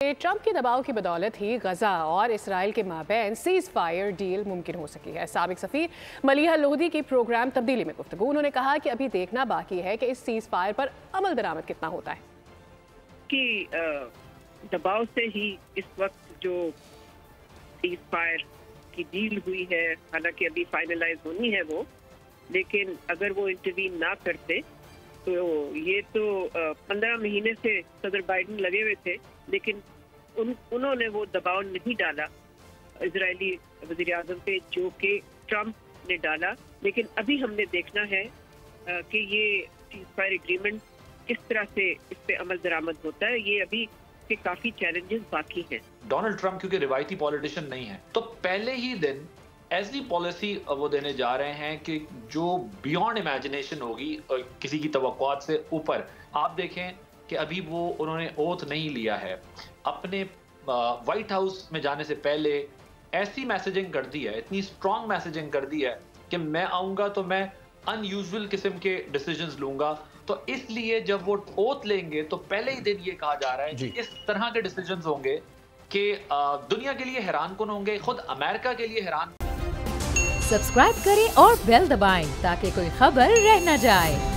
Trump के दबाव की बदौलत ही गजा और इसराइल के माबैन सीज फायर डील मुमकिन हो सकी है। साबिक सफीर मलीहा लोहदी की प्रोग्राम तब्दीली में गुफ्तगू। उन्होंने कहा कि अभी देखना बाकी है कि इस सीज फायर पर अमल दरामद कितना होता है। कि दबाव से ही इस वक्त जो सीज फायर की डील हुई है, हालांकि अभी फाइनलाइज होनी है वो, लेकिन अगर वो इंटरवीन ना करते तो ये तो 15 महीने से सदर बाइडन लगे हुए थे, लेकिन उन्होंने वो दबाव नहीं डाला इजरायली वज़ीर आज़म पे जो कि ट्रंप ने डाला। लेकिन अभी हमने देखना है कि ये सीज फायर एग्रीमेंट किस तरह से इस पे अमल दरामद होता है। ये अभी के काफी चैलेंजेस बाकी हैं। डोनाल्ड ट्रंप क्योंकि रिवायती पॉलिटिशियन नहीं है, तो पहले ही दिन ऐसी पॉलिसी वो देने जा रहे हैं कि जो बियॉन्ड इमेजिनेशन होगी, किसी की तवक्कुआत से ऊपर। आप देखें कि अभी वो उन्होंने ओथ नहीं लिया है, अपने व्हाइट हाउस में जाने से पहले ऐसी मैसेजिंग कर दी है, इतनी स्ट्रॉन्ग मैसेजिंग कर दी है कि मैं आऊंगा तो मैं अनयूजुअल किस्म के डिसीजंस लूंगा। तो इसलिए जब वो ओथ लेंगे तो पहले ही दिन ये कहा जा रहा है कि इस तरह के डिसीजंस होंगे कि दुनिया के लिए हैरान कुन होंगे, खुद अमेरिका के लिए हैरान। सब्सक्राइब करें और बेल दबाएं ताकि कोई खबर रह न जाए।